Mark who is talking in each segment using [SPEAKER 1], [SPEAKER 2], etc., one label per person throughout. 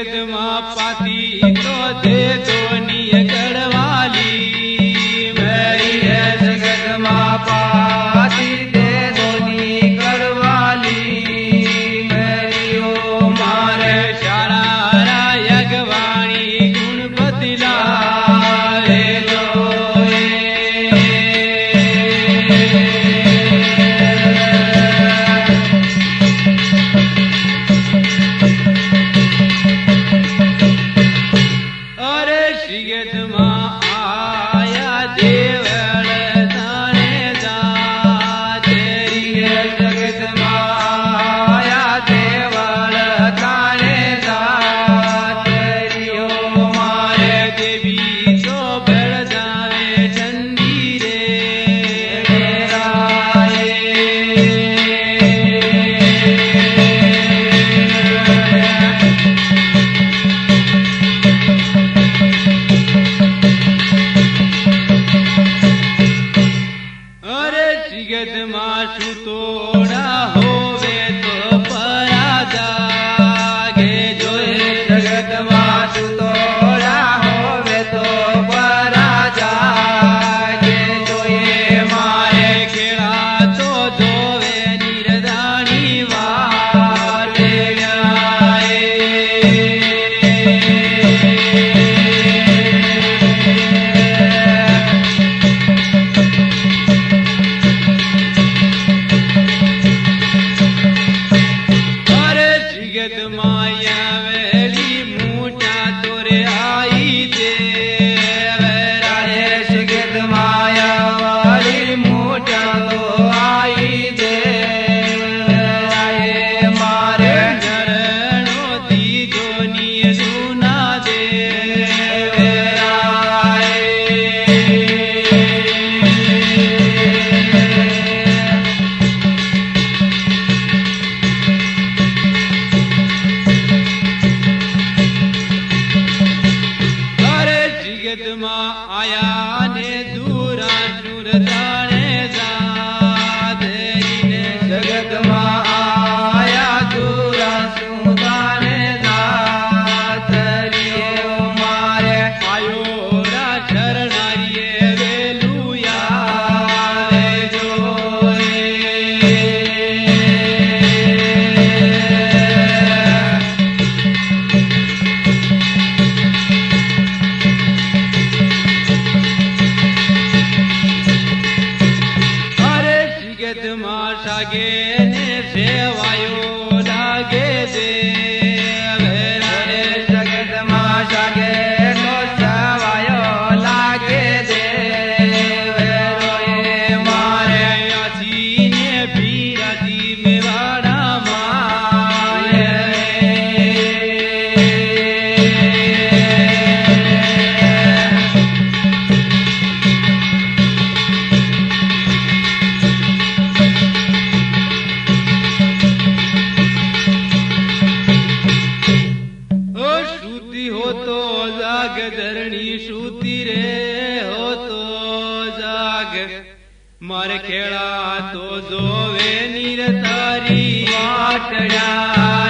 [SPEAKER 1] जगत मां पाती तो दे दोनी गढ़वाली मेरी है जगत मां पाती दे दोनी गढ़वाली मेरी ओ मारे शारा यगवाणी गुणपति लाए लो मारे खेड़ा तो जोवे नीर तारी वाटड़ा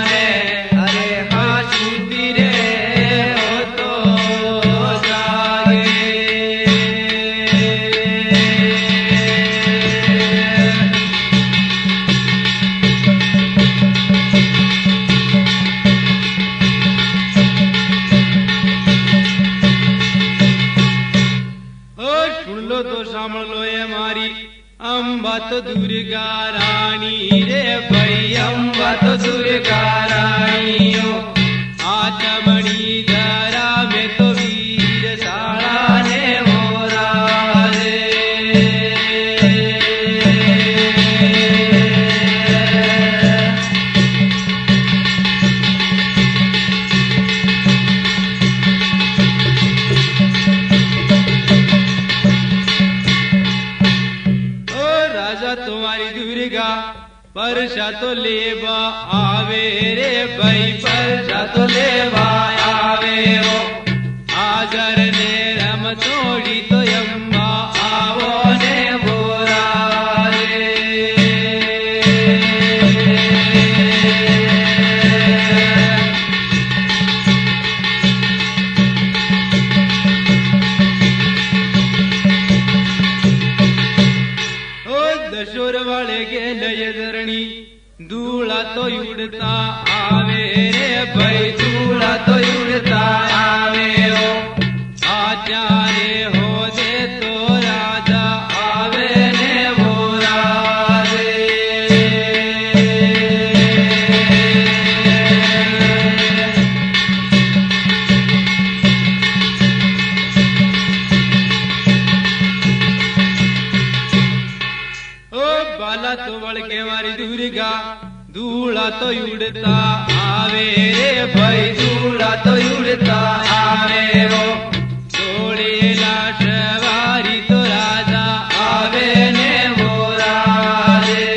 [SPEAKER 1] ने अरे हाँ सूती रे हो तो जागे ओ सुन लो तो सामण लो ये मारी अम्बा तो दुर्गा रानी रे भाई अम्बा तो दुर्गा रानी हो आचमणी धरा में तो वीर साड़ा ने मोरा रे तुम्हारी दुर्गा परसा तो लेवा आवे रे भाई परसा तो लेवा आवे हो आजर ने रम तोड़ी तो अम्बा आवो ने बोरा रे उड़ता आवे रे भाई दूल्हा तो उड़ता आवे हो आचार्य हो दे तो राजा आवे ने वो राजे ओ बाला तो बड़ के मारी दुर्गा दूल्हा तो उड़ता आवे रे भाई दूल्हा तो उड़ता आवे हो थोड़ी लाश वारी तो राजा आवे ने वो राजे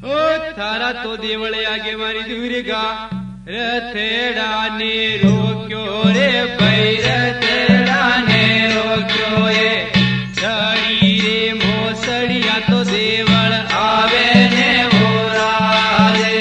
[SPEAKER 1] ओ थारा तो देवळे आगे मारी दुर्गा रथेड़ा ने रोक्यो रे भाई रथेड़ा ने रोक्यो ये छड़ी रे मोसड़िया तो देवल आवे ने वो राजे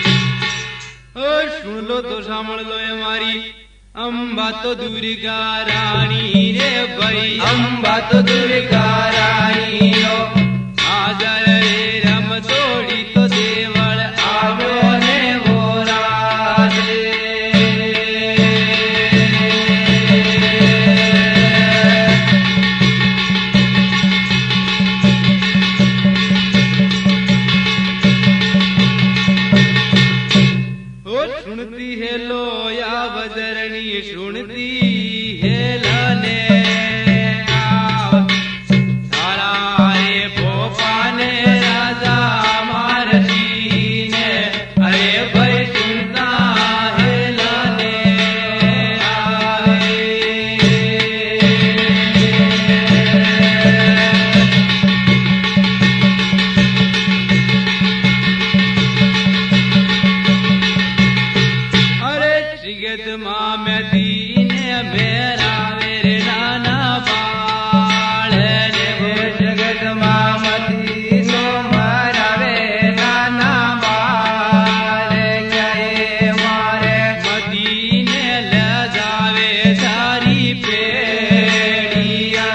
[SPEAKER 1] ओ सुन लो तो सामण लो ये मारी अंबा तो दुर्गा रानी रे भाई अंबा तो दुर्गा रानी हो हाजर रे रम तोड़ी तो देवल आवो ने वो राजे ओ सुनती है लो या बजरनी सुनती है लाने सारा रे भोपा ने राजा मारसी ने अरे भाई सुनता है लाने अरे जगत माँ में दीन मेरा मेरे नाना बाल ने वो जगत माँ मती सो मारा वे नाना बाल क्या ये मारे मदीने ले जावे सारी पेड़िया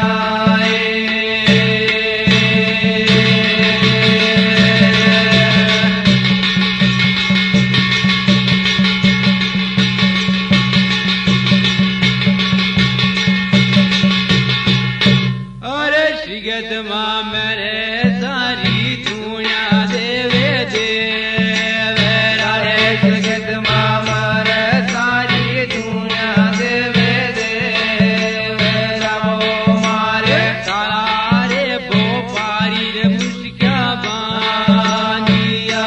[SPEAKER 1] अरे श्रीगत माँ मेरे सारी दुनिया देवे देवे रे श्रीगत माँ मेरे सारी दुनिया देवे देवे रामो मारे सारा रे भोपारी रे मुश्किया बांधिया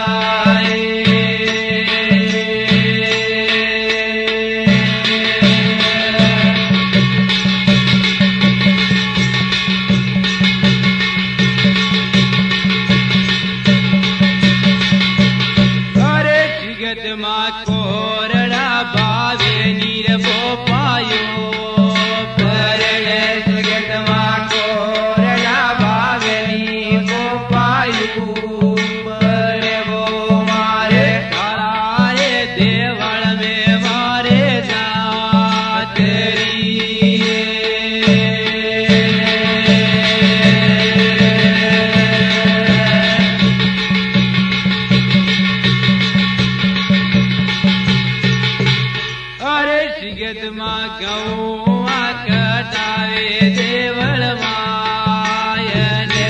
[SPEAKER 1] अरे जगत माँ कोरड़ा भावे नीर वो पायो परणे जगत माँ कोरड़ा भावे नीर वो पायो परे वो मारे सारा रे देवल में मारे जातरी अरे जगत माँ गौआ कटावे देवल मायने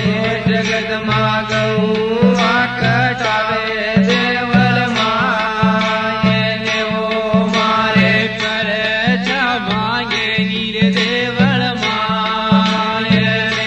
[SPEAKER 1] जगत माँ गौआ कटावे देवल मायने वो मारे कर मांगे नीर देवल मायने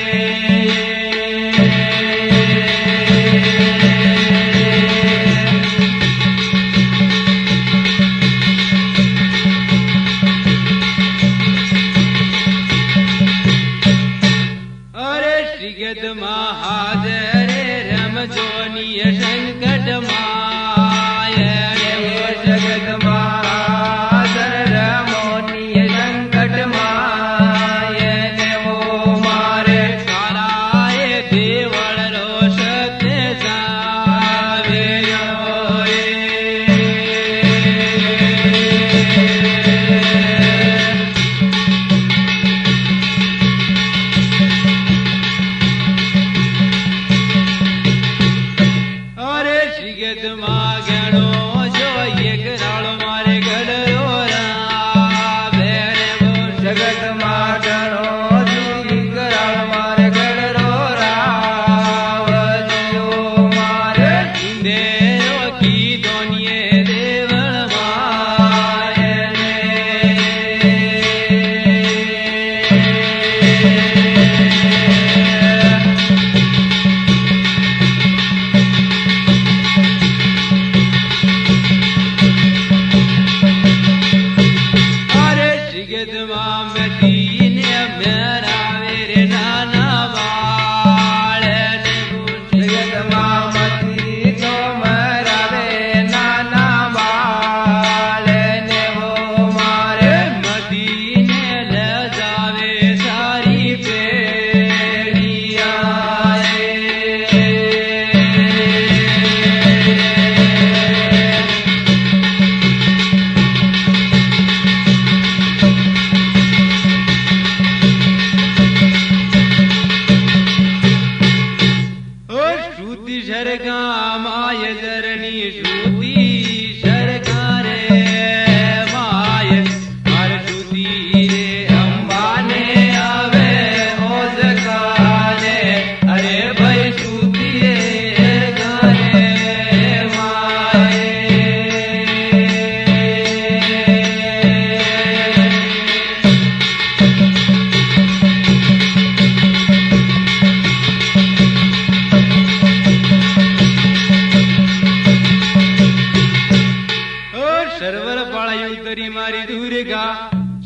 [SPEAKER 1] जगत मामती ने मेरा रे नाना बाल जगत मामती तो मेरा रे नाना बाल ने वो मारे मती ने ले जावे सारी पेड़िया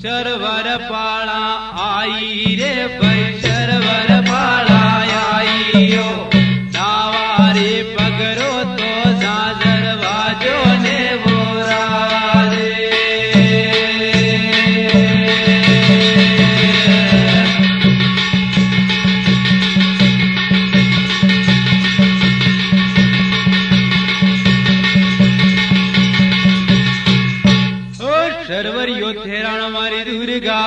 [SPEAKER 1] शर्वर पाला आई रे भाई शर्वर पाला आईयो नावारे पगरो तो झांझर बाजो ने बोरा रे शर्वर यो थेराण मारी दुर्गा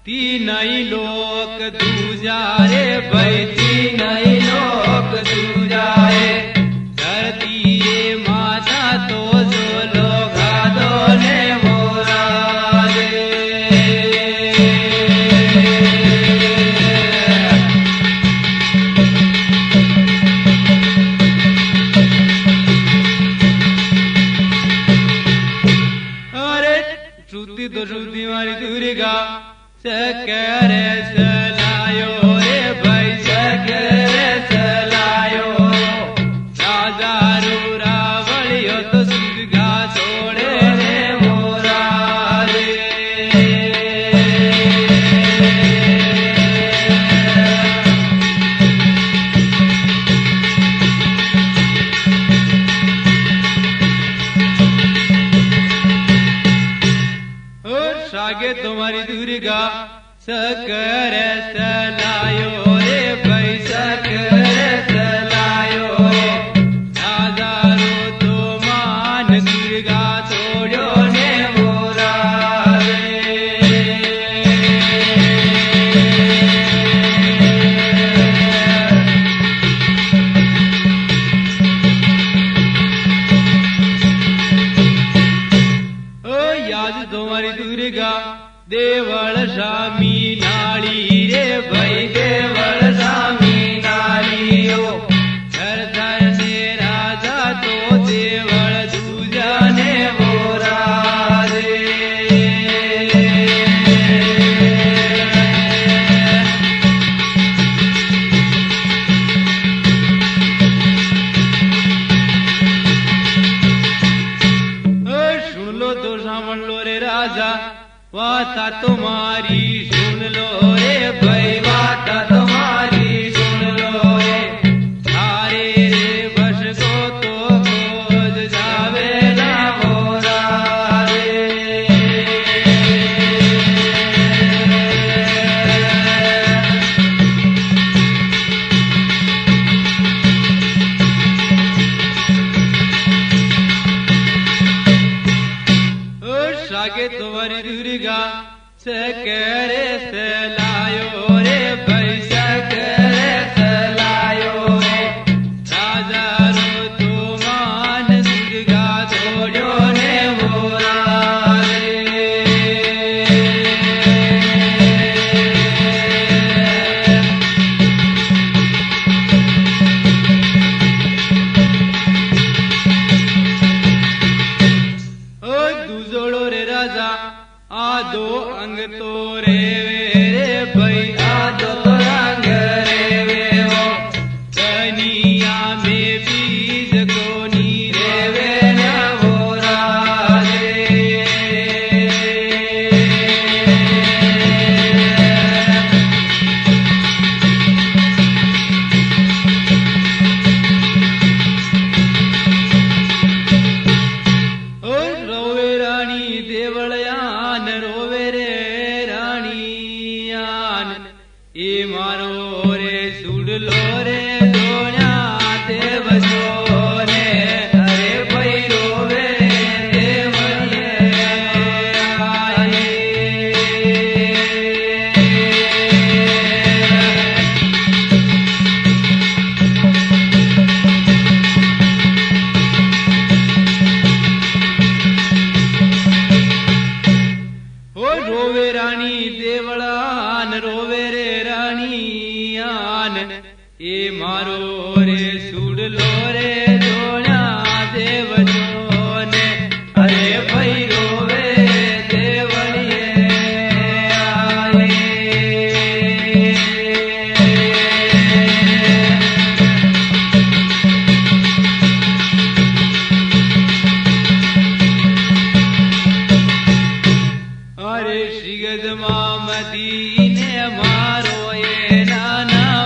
[SPEAKER 1] तीन ही लोक दूजा रे भाई तीन ही लोक दूजा रे धरती रे माता तो जो लोगा दो ने मोरा रे श्रुति तो श्रुति मारी दुर्गा सकरे सलायो रे भाई सकरे सलायो राजा रू रावलियो तो दुर्गा छोड़े रे मोरा रे सागे तुम्हारी दुर्गा सकरे सलायो रे भाई सकरे सलायो राजा रो तो मान दुर्गा छोड़ो ने मोरा याद तुम्हारी दुर्गा देवल स्वामी नाली रे भाई देवल स्वामी नाली ओ धर ने राजा तो देवल दूजा ने मोरा रे सुन लो तो सामन लो रे राजा वाता तुम्हारी सुन लो रे भाई वाता तुम्हारी सुन लो रे थारे रे बस को तो खोज जावे ना मोरा रे सागे तुम्हारी दुर्गा सकरे सलायो रे भाई सकरे सलायो राजा रो तो मान दुर्गा छोड़ो ने मोरा दूजोड़ो रे राजा आदो अंग तो रे रे भाई आदो तो रंग रे वे हो कनिया में बीज को नी रे वे न मोरा रे એ મારો રે સુડલો રે જોણ્યા દેવ જોને અરે ભાઈ રોવે એ મારો રે સુડલો રે જોણ્યા દેવ જોને અરે ભાઈ રોવે અરે શ્રીગદ મામદીને મારો એ નાના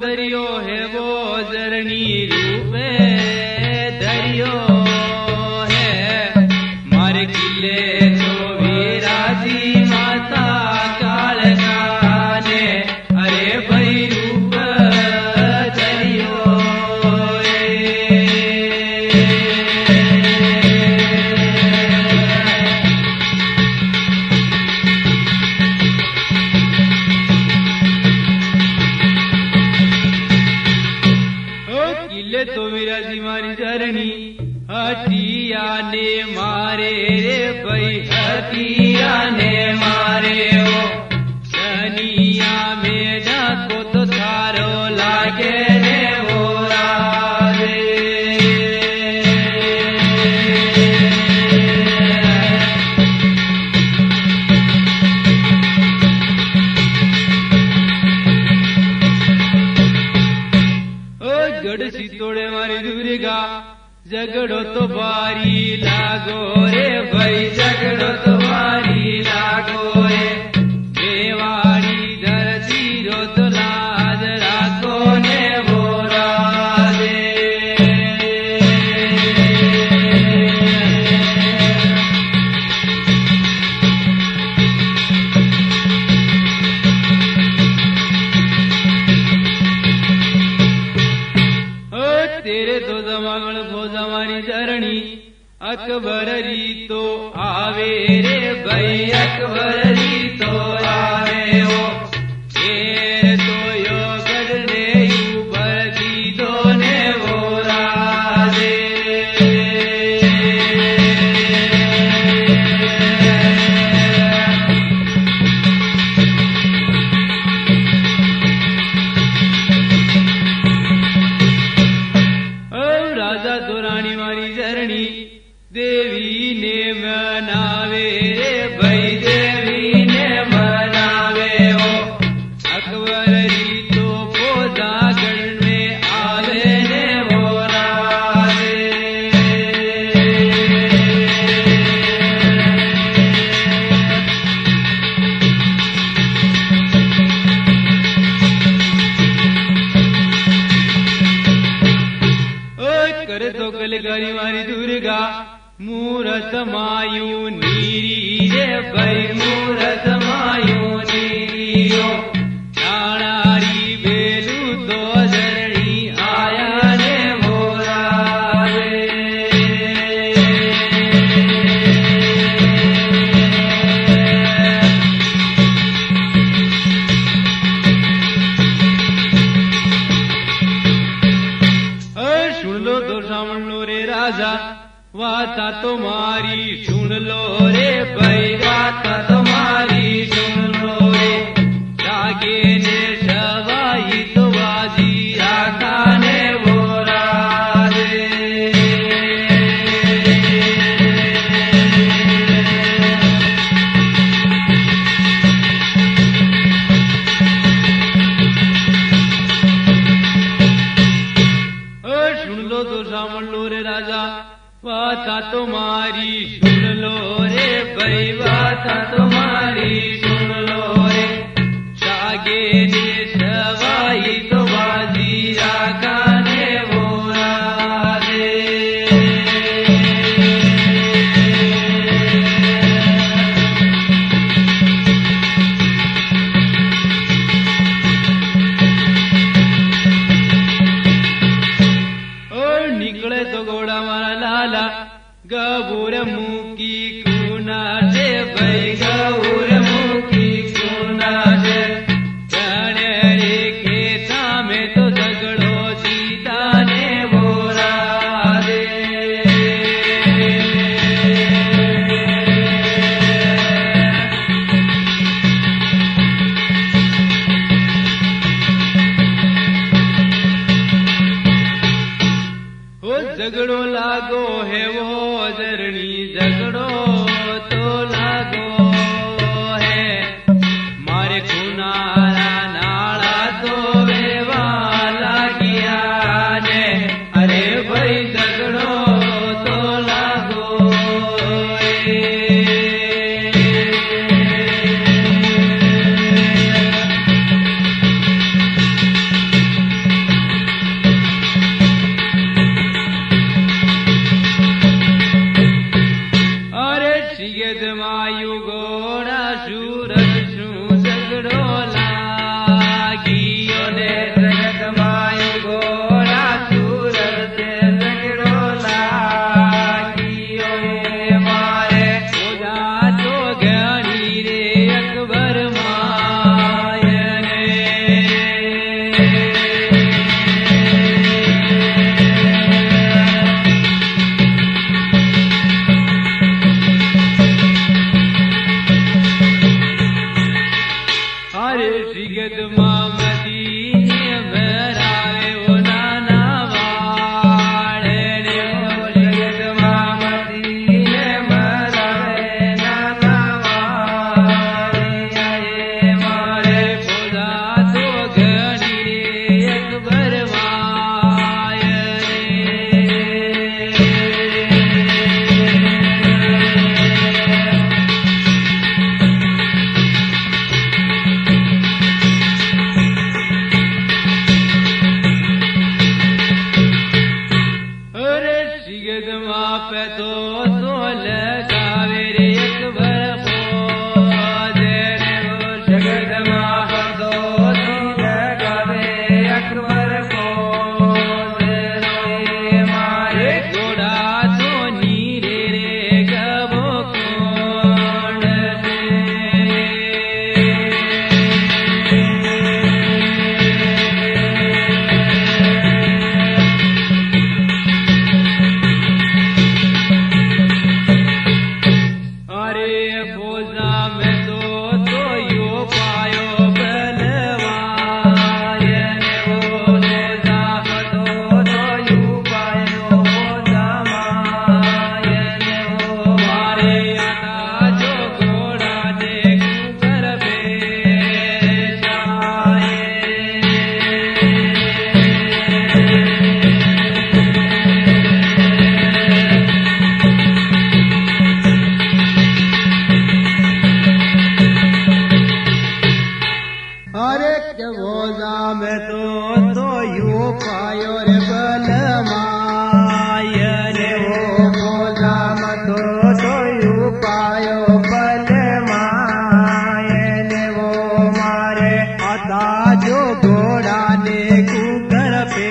[SPEAKER 1] दरियो है वो जरनी रूपे दरियो है मारे किले तो वीराजी माता काल गाने अरे भाई रूप दरियो किले तो विराजी मारी जरनी हटिया ने मारे रे भाई हटिया ने मारे ओ शनिया में जाको तो थारो लागे रे वो राधे गढ़ सितोड़े मारी दुर्गा झगड़ो तो भारी लागो रे भाई झगड़ो तो भारी लागो रे देवाड़ी धरती रो तो लाज राखो ने वो राधे तेरे तो जमागण भोजा मारी जरणी अकबर री तो आवे रे भाई अकबर री तो आवे ओ शेर तो यो गढ़ने ऊपर दी दो ने वो राधे राजा तो रानी मारी जरनी देवी ने मनावे रे भाई देवी ने मनावे हो अकबर री तो पोजा गढ़ में आवे ने वो राधे करे तो कलकारी मारी दुर्गा मूरत मायू नीरी रे भाई मूरत मायू नीरियो नाणारी बेलू तो जरणी आया ने मोरा सुन लो तो सामण लो रे राजा वाता तुम्हारी सुन लो रे भाई वाता तुम्हारी सुन लो रे जागे ने सवाई तो बाजी आका ने वो राधे सुन लो तो सामण लो रे राजा वाता तुम्हारी सुन लो रे भाई वाता तुम्हारी सुन लो रे सागे ने सवाई तो बाजी आका ने वो राधे और निकले तो घोड़ा मारा लाला गबूर मुकी कुना से भाई गबूर मुकी कुना से जाने रे खेता में तो झगड़ो सीता ने वो राधे हो झगड़ो लागो है वो जरनी झगड़ो तो लागो है मारे खुनारा नाड़ा तो वेवा लागिया ने अरे भाई झगड़ो तो लागो अरे श्रीगद मामती भरावे ओ नाना वाले रे श्रीगद मामती भरावे नाना वाले मारे खुदा तो घड़ी रे एक भरवाय पे तो लगावे रे एक भर दे रे वो जगत माह तो लगावे एक भर दे रे मारे घोड़ा तो नीरे रे गबो कोण में तो यू पायो रे बलमाय रे वो बोला में तो यू पायो बलमाय रे वो मारे आता जो घोड़ा ने कुकर पे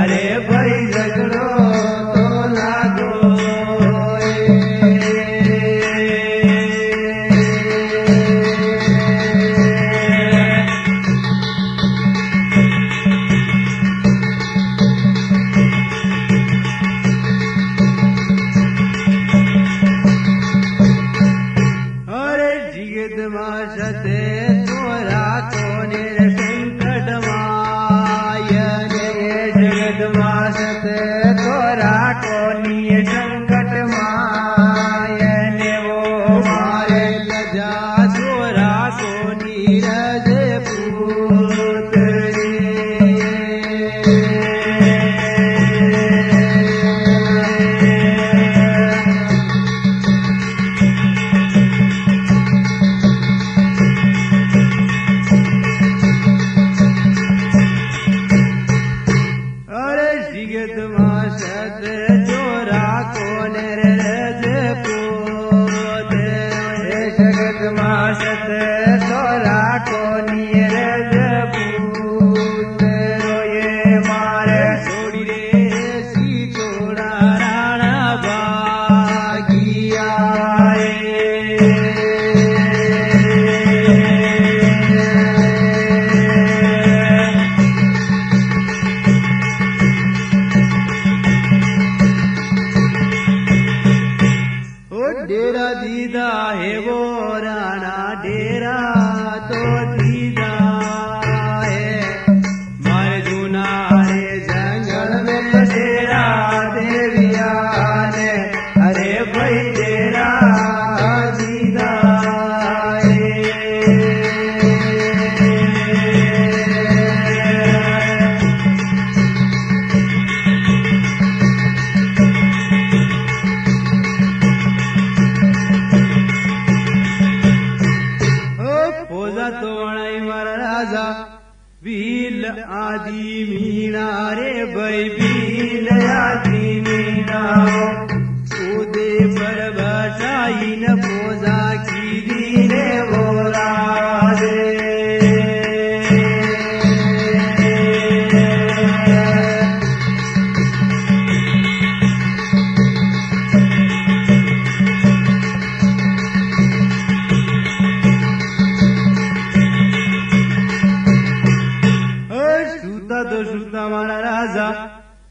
[SPEAKER 1] अरे भाई झगड़ो तो लागो डेरा दीदा है वो राणा डेरा तो दीदा है मारे जूना रे जंगल में तो डेरा देविया ने अरे भाई डेरा दीदा बील आदि मीना रे भाई बील आदि मीना उदे पर बसाई न पोजा की दीने बोरा दे हमारा राजा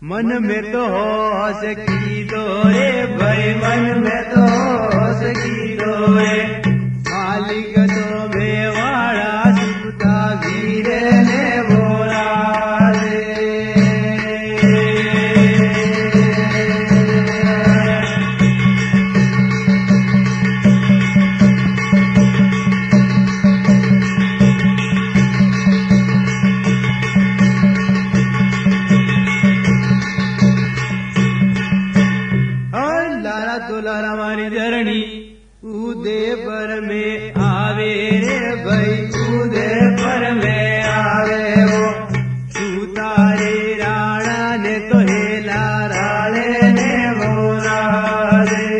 [SPEAKER 1] मन में तो होश की दो रे भाई मन में तो होश की दो रे मालिक तो बेवाड़ा सुता वीरे ने बोला रे दुलारा हमारी धरणी उदे पर में आवे रे भाई उदे पर में आवे वो सुतारे राणा ने तो हेला राणे ने बोला रे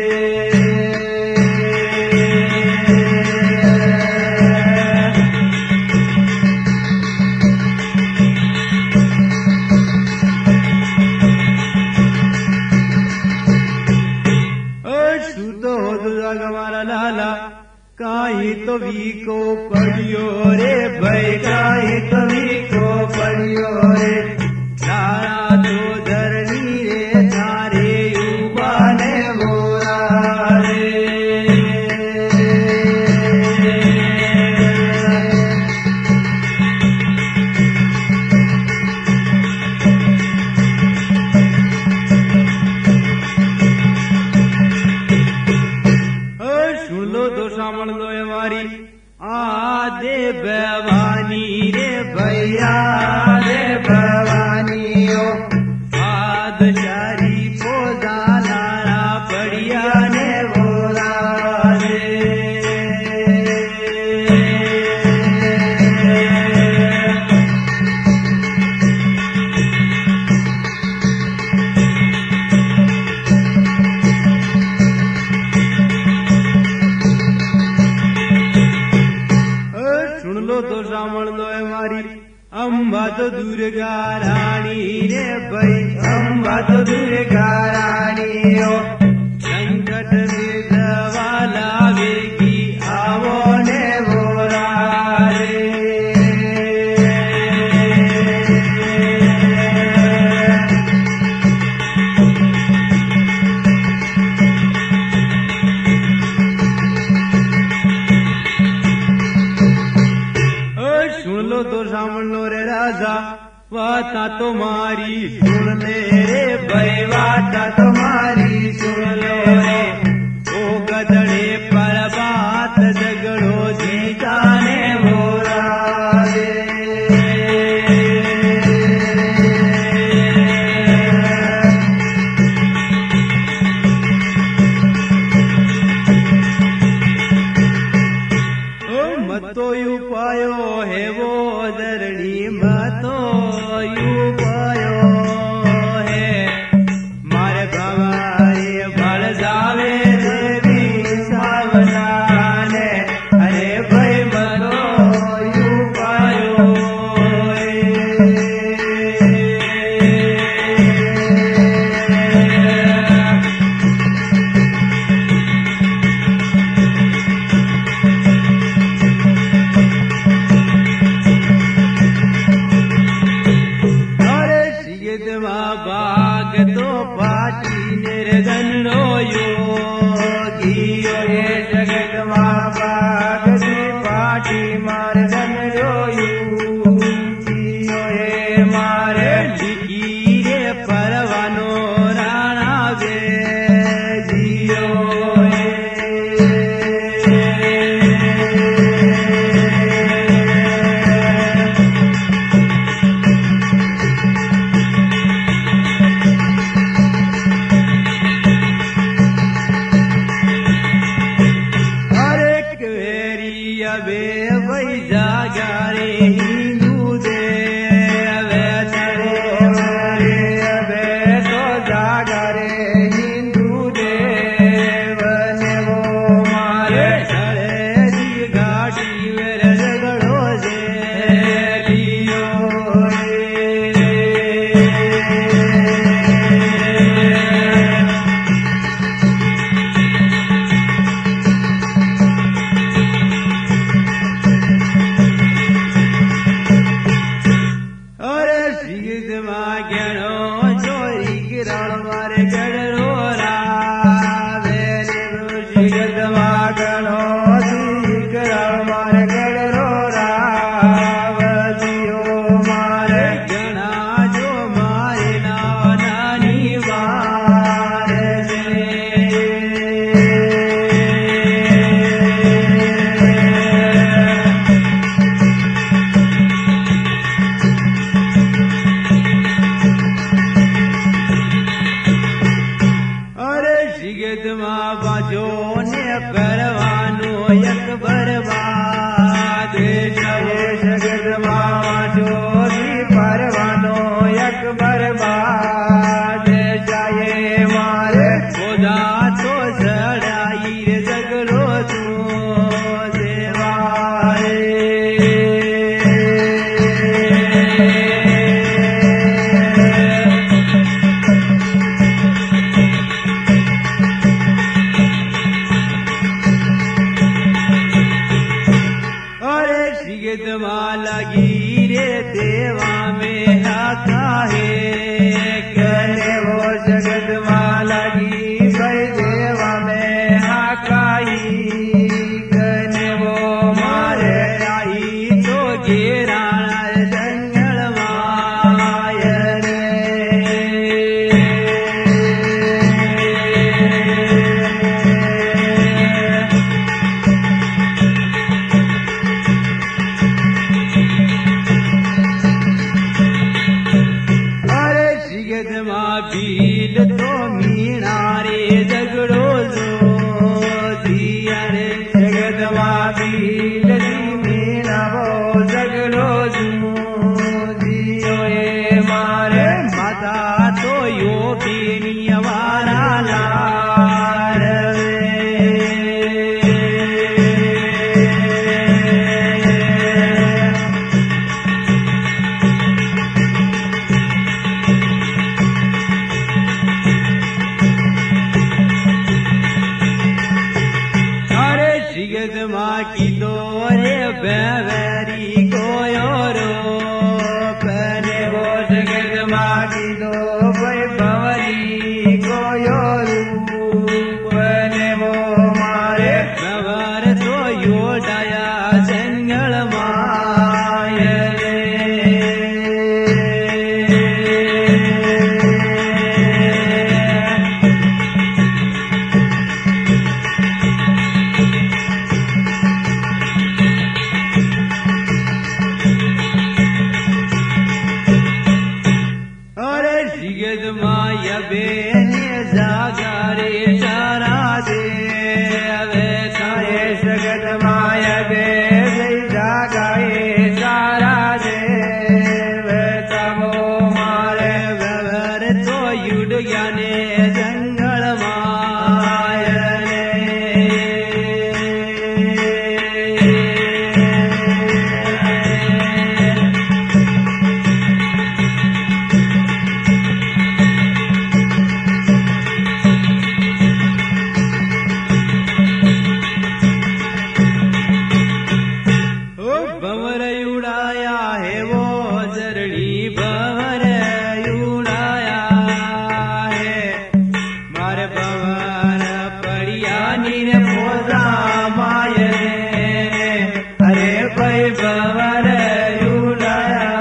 [SPEAKER 1] हमारा लाला काई तो वी को पढ़ियो रे भाई काई तो वी को पढ़ियो रे लाला तो धरणी रे थारे युवा ने बोला रे सामण लो हमारी आदे भवानी रे भैया रे भवानी ओ आद शारी पोजा लारा बढ़िया ने बोला रे तो सामण लो हमारी अम्बा तो दुर्गा रानी रे भाई अम्बा तो दुर्गा रानी ओ संकट में दवा लावेगी आवो ने बोला रे तो सामण लो रे राजा वाता तुम्हारी सुन ले रे भाई वाता तुम्हारी सुन लो रे ओ गदड़े पर बात झगड़ो जीता ने बोला रे मतो यू पायो है वो धरणी मतो यू पायो है मारे भवारी भल जावे देवी सावधाने अरे भाई मतो यू पायो बाग तो पाटी निर्धन रो यो बाजो ने परवानो एक बर्बाद
[SPEAKER 2] ये जगत बाजो भी परवानो एक बर्बाद जाए मारे
[SPEAKER 1] खुदा तो सड़ाई रे जगलो तू लगी रे देवा में हाथा है
[SPEAKER 2] कहने वो जगत लगी भाई देवा में हाकाई कहने वो मारे
[SPEAKER 1] आई तो घेरा जंगल मायर भील तो मीणा रे झगड़ो जो दिया रे
[SPEAKER 2] जगत भील मीणा वो झगड़ो जो दियो ये मारे
[SPEAKER 1] माता तो यो बेनी वारा लार माँ की दोरे बेवरी गोयोरो
[SPEAKER 2] पहने वो जगत माँ की दो बवरी गोयोरू पहने वो मारे
[SPEAKER 1] बेवर तो यो डाया जंगल मायरे माया बेने जागारे चारा दे
[SPEAKER 2] सारे जगत माया दे जागाए चारा दे तमो मारे
[SPEAKER 1] व्यवहार तो युड ज्ञाने जंगल मायरे भंवर उड़ाया है वो जरड़ी भंवर उड़ाया है मारे भंवर पड़िया नीर पोजा मायरे
[SPEAKER 2] अरे भाई भंवर उड़ाया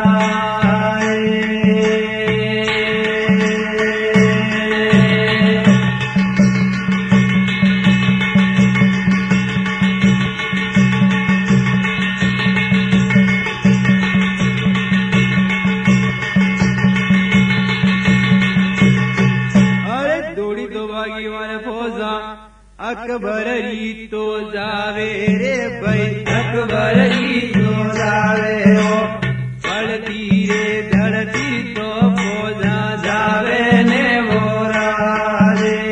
[SPEAKER 1] अकबर री तो जावे रे भाई
[SPEAKER 2] अकबर री तो जावे हो
[SPEAKER 1] पड़ती रे धरती तो पोजा जावे ने वो राजे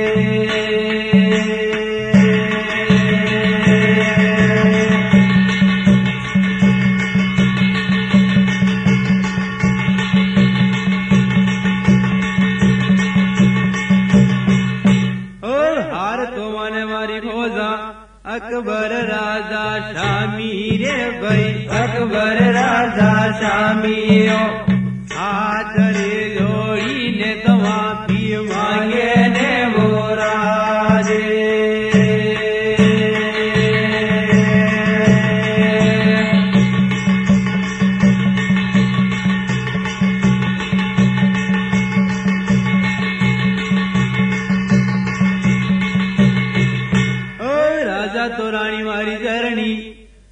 [SPEAKER 1] अकबर राजा शामी रे भाई
[SPEAKER 2] अकबर राजा शामी हो
[SPEAKER 1] हाथ रे जोड़ी ने तवा पी मांगे ने वो राजे तो रानी मारी चरणी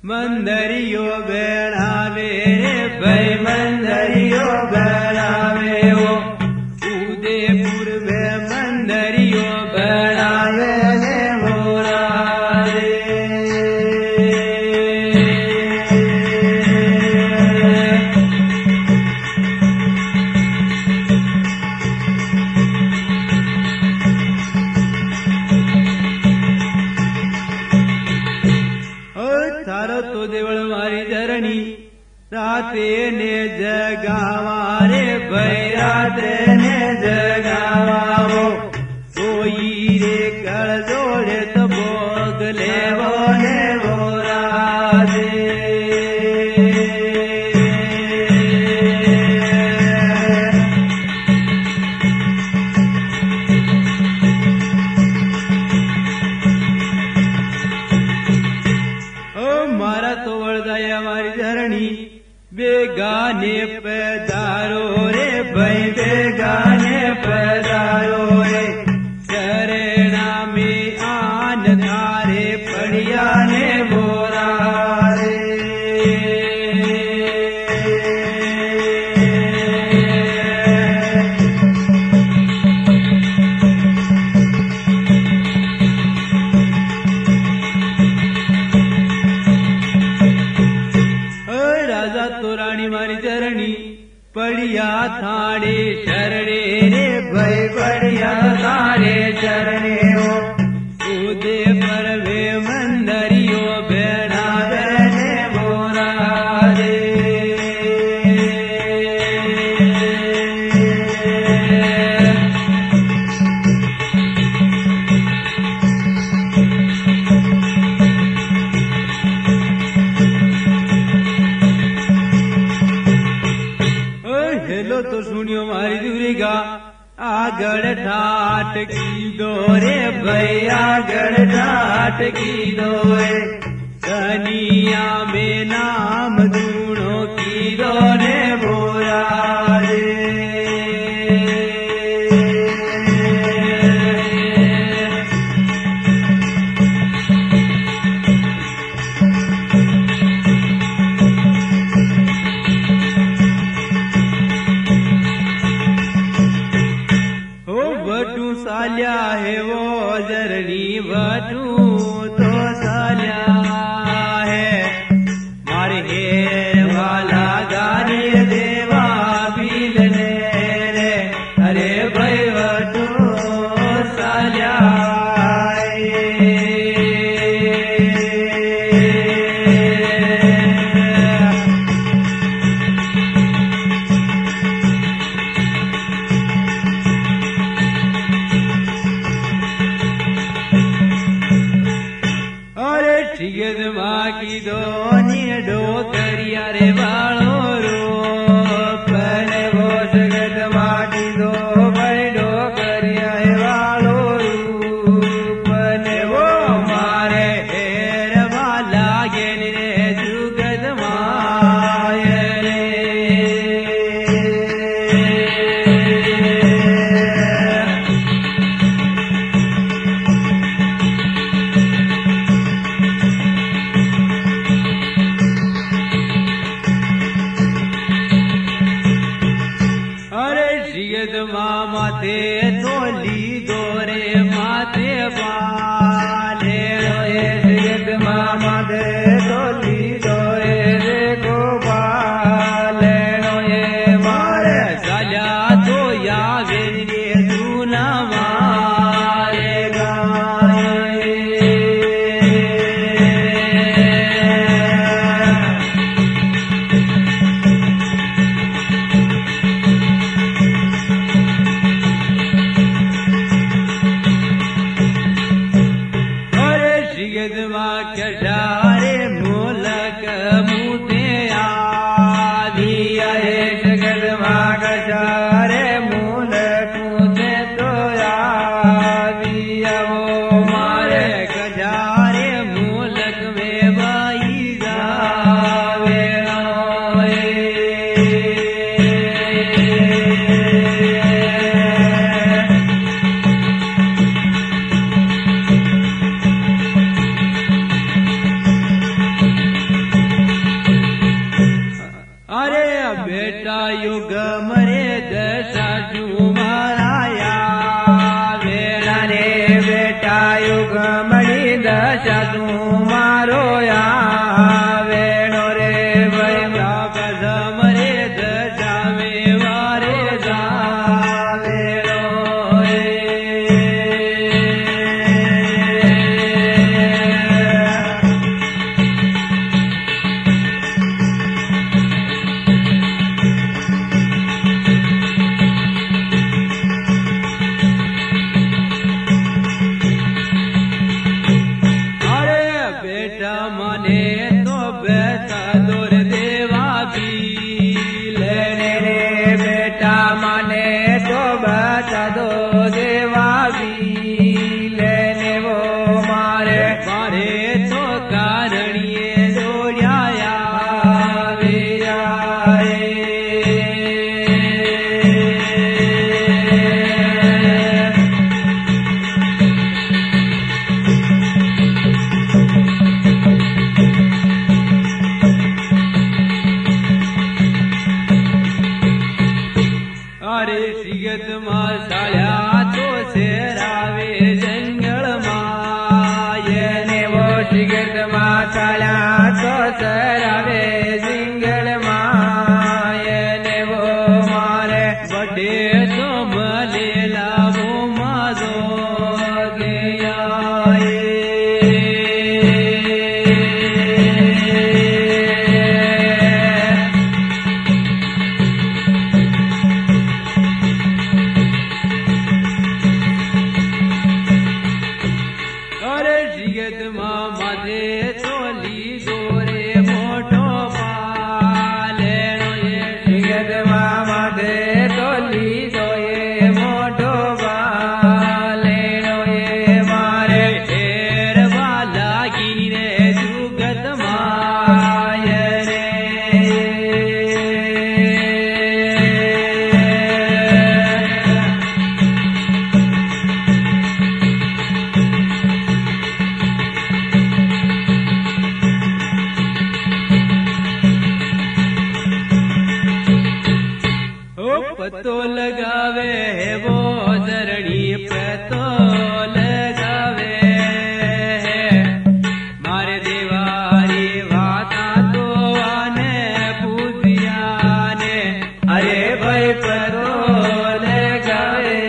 [SPEAKER 1] मंदरियो बेड़ावे रे भाई
[SPEAKER 2] मंदरियो बेड़ावे हो
[SPEAKER 1] उदयपुर में मंदरियो
[SPEAKER 2] बेड़ावे ने वो
[SPEAKER 1] તો દેવળ મારી ધરણી રાતે ને જગાવા રે ભાઈ રાતે ને જગાવો કોઈ રે કળ જોડે તો ભોગ લેવો ને બોરાજે बेगाने पधारो रे भाई बेगाने पधारो रे शरणा में आन धारे पड़िया ने बोरा रे पड़िया थाने शरणे रे भाई पड़िया थाने शरणे हो उदे पर वे मंदरियो बेड़ा बेने बोरा रे हेलो तो सुनियो मारी दुर्गा आगड़ ठाट की दोरे भाई आगड़ ठाट की दोरे कनिया में नाम दूणों की दोरे बोरा रे साल्या है वो जरनी बटू तो साल्या है मारे हे वाला गाने देवा बिलने रे अरे भाई बटू साल्या की दोनी डोकरिया रे बाळो रो पने वो जगत माटी दो बड़ी डोकरिया रे बाळो रो पने वो मारे हेर वाला गेन रे जुगत माय रे माथे तोली दोरे माथे पाले रे माथे तोली दोरे रे गोपाले रे मारे साल्या तो या रे दूना मारे गाए कटारे मोलक मुते आदिया जगत कटारे मोलक मुते तो आदिया वो मारे कटारे मोलक में बाई जावे बेटा युग मरे दशा तुम्हाराया वेला रे बेटा युग मरी दशा तुम्हारो या वेणो रे भैया कद मरे दशा में वारे जा वेणो रे
[SPEAKER 2] શિગત માં ચાલ્યા તો સરાવે સિંગલ માં એને વો મારે
[SPEAKER 1] વડે તો મળે લાવો માજો पतो लगावे वो धरणी पतो लगावे मारे देवारी वाता तो आने पूजिया ने
[SPEAKER 2] अरे भाई पतो लगावे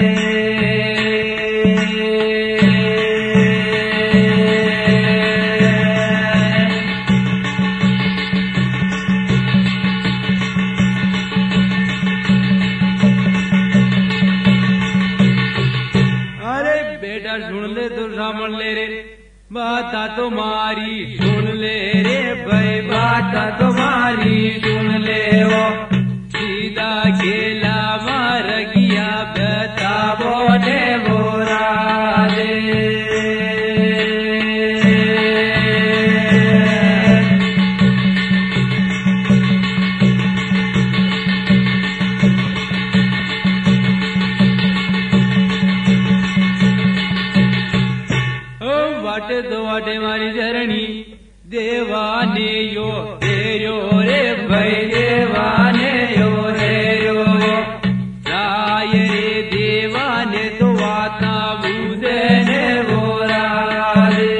[SPEAKER 1] सुन ले तो सामण ले रे बाता तो मारी सुन ले रे भाई
[SPEAKER 2] बाता तुम्हारी सुन ले वो
[SPEAKER 1] सीधा खेला मार गया बता
[SPEAKER 2] बोले बोरा दे
[SPEAKER 1] वाटे दो वाटे मारी धरणी देवाने यो तेरो रे
[SPEAKER 2] भाई देवाने यो रे यो
[SPEAKER 1] राय रे देवाने तो वाता बूझे
[SPEAKER 2] ने बोरा दे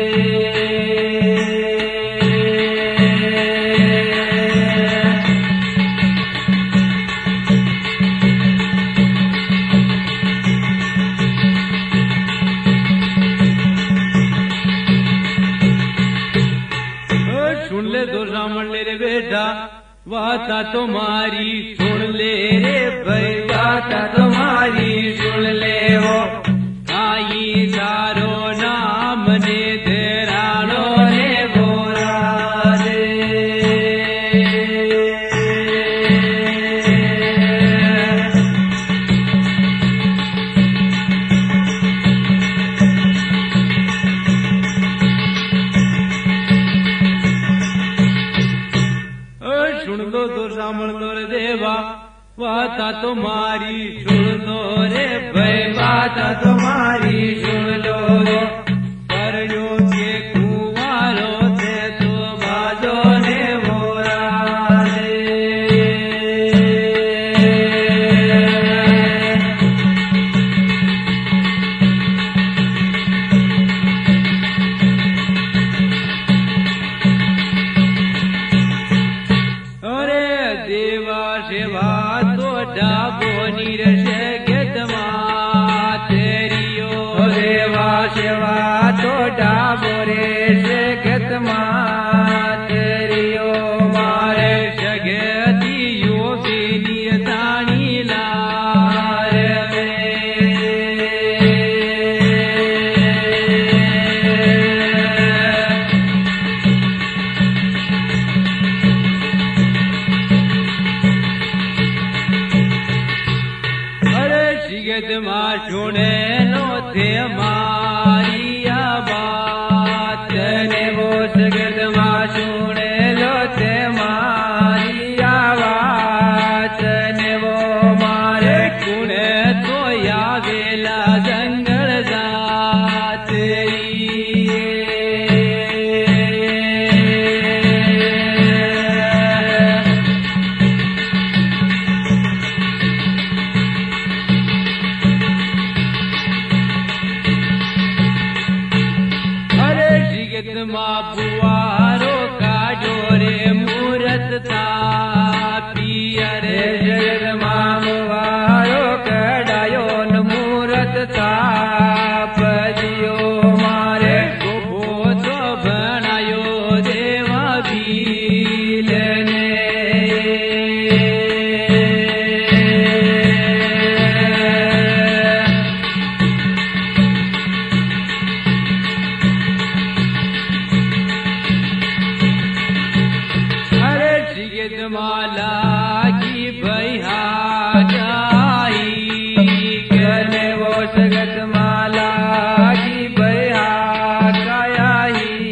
[SPEAKER 1] सुन ले दो रामण ले रे बेटा वाता तुम्हारी सुन ले रे भाई
[SPEAKER 2] बाता तुम्हारी सुन ले वो
[SPEAKER 1] आई सारो नाम ने तेरानो
[SPEAKER 2] ने बोरा दे
[SPEAKER 1] सुन लो तो सामण लो रे देवा वाता तुम्हारी सुन लो रे भाई
[SPEAKER 2] बाता तुम्हारी सुन लो
[SPEAKER 1] करयो के कुवारो थे तो बाजो
[SPEAKER 2] ने बोरा दे
[SPEAKER 1] अरे देवा सेवा तो डाबो नीरस गतमा तेरियो
[SPEAKER 2] देवा सेवा तो डाबो रे से गतमा तेरियो
[SPEAKER 1] मारे जगतियो के नियतानी लार अरे शिगत मा सुने नो थे मारिया बात
[SPEAKER 2] ने वो सगत
[SPEAKER 1] सिगत मां बुआरो काढो रे मूरत था पियर
[SPEAKER 2] सिगत मां बुआरो कढायो न मूरत था पजियो मारे
[SPEAKER 1] गोपो तो बनायो देवा भीलने माला की भैया जाई
[SPEAKER 2] करने वो सगत माला की भैया कायाही